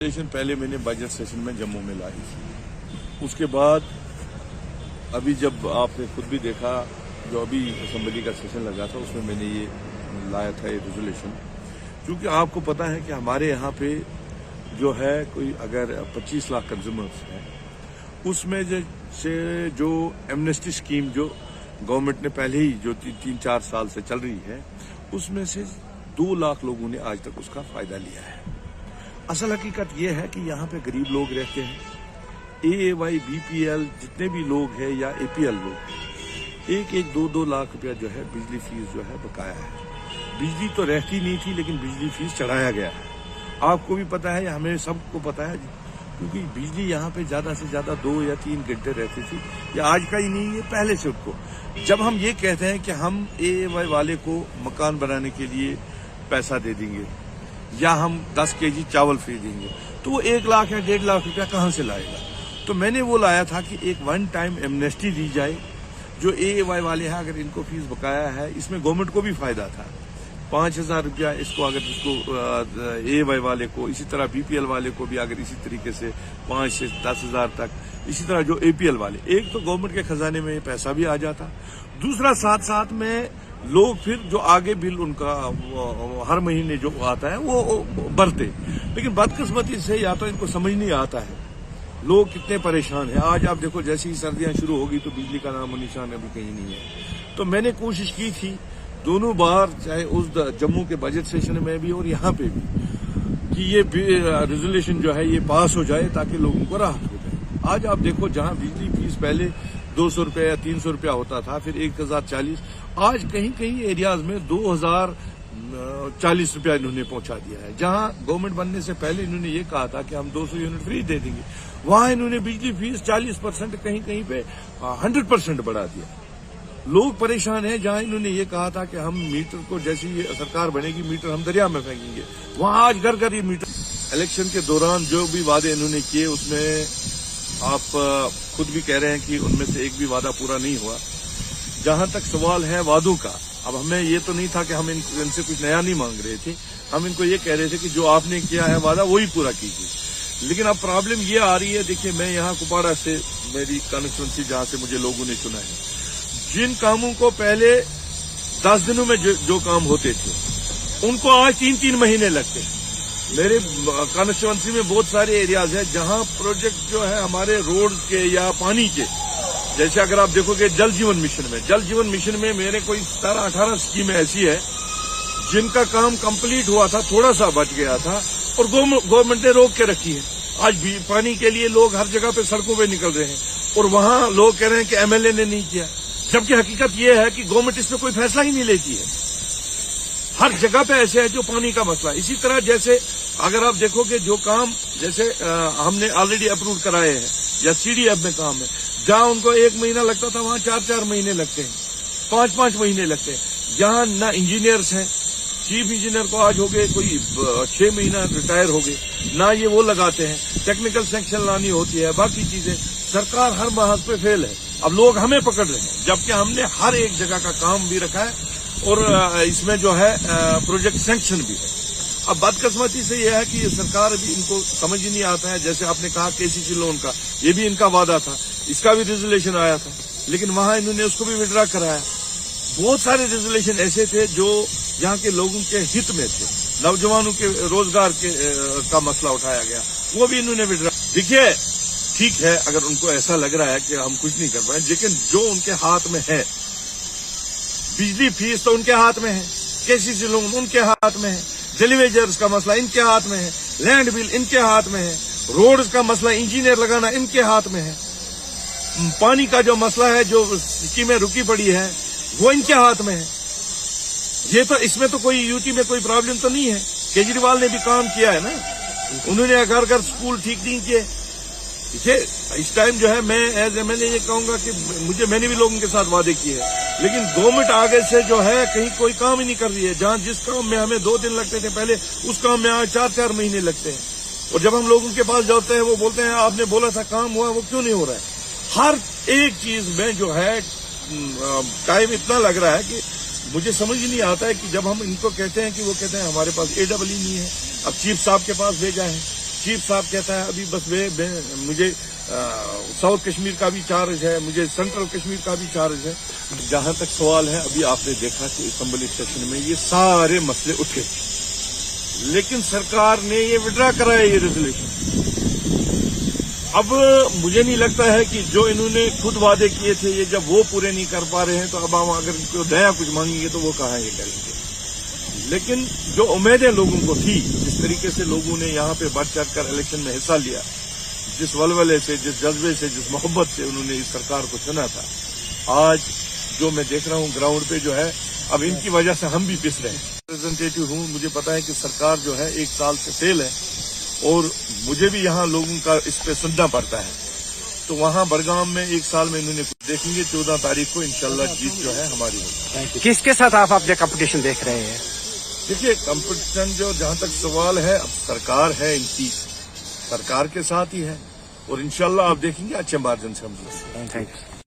पहले मैंने budget session में जम्मू में लाई थी। उसके बाद अभी जब आपने खुद भी देखा, जो अभी असेंबली का सेशन लगा था उसमें मैंने ये लाया था ये रेजोल्यूशन, क्योंकि आपको पता है कि हमारे यहाँ पे जो है कोई अगर 25 लाख कंज्यूमर्स हैं, उसमें से जो एमनेस्टी स्कीम जो गवर्नमेंट ने पहले ही जो 3-4 साल से चल रही है, उसमें से 2 लाख लोगों ने आज तक उसका फायदा लिया है। असल हकीकत यह है कि यहाँ पे गरीब लोग रहते हैं, AAY, BPL जितने भी लोग हैं या APL लोग हैं, 1-2 लाख रुपया जो है बिजली फीस जो है बकाया है। बिजली तो रहती नहीं थी, लेकिन बिजली फीस चढ़ाया गया है। आपको भी पता है, हमें सबको पता है, क्योंकि बिजली यहाँ पे ज्यादा से ज्यादा 2 या 3 घंटे रहती थी। ये आज का ही नहीं है, पहले से उनको। जब हम ये कहते हैं कि हम AAY वाले को मकान बनाने के लिए पैसा दे देंगे या हम 10 kg चावल फ्री देंगे, तो वो 1 लाख या 1.5 लाख रुपया कहाँ से लाएगा। तो मैंने वो लाया था कि एक 1 टाइम एमनेस्टी दी जाए। जो AAY वाले हैं, अगर इनको फीस बकाया है, इसमें गवर्नमेंट को भी फायदा था। 5,000 रुपया इसको अगर इसको AAY वाले को, इसी तरह BPL वाले को भी अगर इसी तरीके से 5 से 10,000 तक, इसी तरह जो APL वाले, एक तो गवर्नमेंट के खजाने में पैसा भी आ जाता, दूसरा साथ साथ में लोग फिर जो आगे बिल उनका हर महीने जो आता है वो भरते। लेकिन बदकिस्मती से या तो इनको समझ नहीं आता है लोग कितने परेशान हैं। आज आप देखो, जैसे ही सर्दियां शुरू होगी तो बिजली का नाम निशान अभी कहीं नहीं है। तो मैंने कोशिश की थी दोनों बार, चाहे उस जम्मू के बजट सेशन में भी और यहाँ पे भी, कि ये रेजोल्यूशन जो है ये पास हो जाए ताकि लोगों को राहत हो जाए। आज आप देखो, जहां बिजली फीस पहले 200 रुपया या 300 रुपया होता था, फिर 1,040, आज कहीं कहीं एरियाज में 2,040 रुपया इन्होंने पहुंचा दिया है। जहां गवर्नमेंट बनने से पहले इन्होंने ये कहा था कि हम 200 यूनिट फ्री दे देंगे, वहां इन्होंने बिजली फीस 40%, कहीं कहीं पे 100% बढ़ा दिया। लोग परेशान हैं। जहां इन्होंने ये कहा था कि हम मीटर को, जैसी ये सरकार बनेगी, मीटर हम दरिया में फेंकेंगे, वहां आज घर घर ये मीटर। इलेक्शन के दौरान जो भी वादे इन्होंने किए, उसमें आप खुद भी कह रहे हैं कि उनमें से एक भी वादा पूरा नहीं हुआ। जहां तक सवाल है वादों का, अब हमें ये तो नहीं था कि हम इनसे कुछ नया नहीं मांग रहे थे, हम इनको ये कह रहे थे कि जो आपने किया है वादा वही पूरा कीजिए। लेकिन अब प्रॉब्लम ये आ रही है, देखिए मैं यहाँ कुपवाड़ा से, मेरी कॉन्स्टिट्यूंसी जहां से मुझे लोगों ने चुना है, जिन कामों को पहले 10 दिनों में जो काम होते थे, उनको आज 3-3 महीने लगते हैं। मेरे कॉन्स्टिट्यूंसी में बहुत सारे एरियाज हैं जहां प्रोजेक्ट जो है हमारे रोड के या पानी के, जैसे अगर आप देखोगे जल जीवन मिशन में मेरे कोई 17-18 स्कीमें ऐसी है जिनका काम कंप्लीट हुआ था, थोड़ा सा बच गया था और गवर्नमेंट ने रोक के रखी है। आज भी पानी के लिए लोग हर जगह पे सड़कों पे निकल रहे हैं और वहां लोग कह रहे हैं कि MLA ने नहीं किया, जबकि हकीकत यह है कि गवर्नमेंट इसमें कोई फैसला ही नहीं लेती है। हर जगह पे ऐसे है जो पानी का मसला। इसी तरह जैसे अगर आप देखोगे जो काम जैसे हमने ऑलरेडी अप्रूव कराए हैं या CDF में काम है, जहां उनको 1 महीना लगता था, वहां 4-4 महीने लगते हैं, 5-5 महीने लगते हैं। जहां ना इंजीनियर्स हैं, चीफ इंजीनियर को आज हो गए कोई 6 महीना रिटायर हो गए, ना ये वो लगाते हैं, टेक्निकल सेक्शन लानी होती है, बाकी चीजें। सरकार हर बात पे फेल है। अब लोग हमें पकड़ रहे हैं, जबकि हमने हर एक जगह का काम भी रखा है और इसमें जो है प्रोजेक्ट सैंक्शन भी है। अब बदकिस्मती से यह है कि ये सरकार भी, इनको समझ ही नहीं आता है। जैसे आपने कहा KCC लोन का, ये भी इनका वादा था, इसका भी रेजोल्यूशन आया था, लेकिन वहां इन्होंने उसको भी विड्रा कराया। बहुत सारे रेजोल्यूशन ऐसे थे जो यहाँ के लोगों के हित में थे। नौजवानों के रोजगार का मसला उठाया गया, वो भी इन्होंने विड्रा। देखिए, ठीक है, अगर उनको ऐसा लग रहा है कि हम कुछ नहीं कर पाए, लेकिन जो उनके हाथ में है, बिजली फीस तो उनके हाथ में है, KCC लोन उनके हाथ में है, डेलीवेजर्स का मसला इनके हाथ में है, लैंड बिल इनके हाथ में है, रोड्स का मसला इंजीनियर लगाना इनके हाथ में है, पानी का जो मसला है, जो स्कीमें रुकी पड़ी है, वो इनके हाथ में है। ये तो, इसमें तो कोई यूटी में कोई प्रॉब्लम तो नहीं है। केजरीवाल ने भी काम किया है ना, उन्होंने घर घर स्कूल ठीक नहीं किए। देखिए, इस टाइम जो है मैं एज MLA ये कहूंगा कि मैंने भी लोगों के साथ वादे किए हैं, लेकिन गवर्नमेंट आगे से जो है कहीं कोई काम ही नहीं कर रही है। जहां जिस काम में हमें 2 दिन लगते थे पहले, उस काम में आज 4-4 महीने लगते हैं। और जब हम लोगों के पास जाते हैं, वो बोलते हैं आपने बोला था काम हुआ, वो क्यों नहीं हो रहा है। हर एक चीज में जो है टाइम इतना लग रहा है कि मुझे समझ ही नहीं आता है कि जब हम इनको कहते हैं कि वो कहते हैं हमारे पास AEE नहीं है। अब चीफ साहब के पास भेजा है, चीफ साहब कहता है अभी बस मुझे साउथ कश्मीर का भी चार्ज है, मुझे सेंट्रल कश्मीर का भी चार्ज है। जहां तक सवाल है, अभी आपने देखा कि असेंबली सेशन में ये सारे मसले उठे, लेकिन सरकार ने ये विड्रा कराया ये रेजोल्यूशन। अब मुझे नहीं लगता है कि जो इन्होंने खुद वादे किए थे, ये जब वो पूरे नहीं कर पा रहे हैं, तो अब हम अगर इनको नया कुछ मांगेंगे तो वो कहाँ ये करेंगे। लेकिन जो उम्मीदें लोगों को थी, जिस तरीके से लोगों ने यहाँ पे बढ़ चढ़ कर इलेक्शन में हिस्सा लिया, जिस वलवले से, जिस जज्बे से, जिस मोहब्बत से उन्होंने इस सरकार को चुना था, आज जो मैं देख रहा हूँ ग्राउंड पे जो है, अब इनकी वजह से हम भी पिस रहे हैं। रिप्रेजेंटेटिव हूँ, मुझे पता है कि सरकार जो है 1 साल से फेल है, और मुझे भी यहाँ लोगों का इस पे सुनना पड़ता है। तो वहाँ बड़गाम में 1 साल में इन्होंने कुछ देखेंगे, 14 तारीख को इंशाल्लाह जीत जो है हमारी होगी। किसके साथ आप अपने कंपटीशन देख रहे हैं? देखिए, कंपटीशन जो जहाँ तक सवाल है, अब सरकार है, इनकी सरकार के साथ ही है, और इंशाल्लाह आप देखेंगे अच्छे मार्जिन से हम जीतेंगे। Thank you.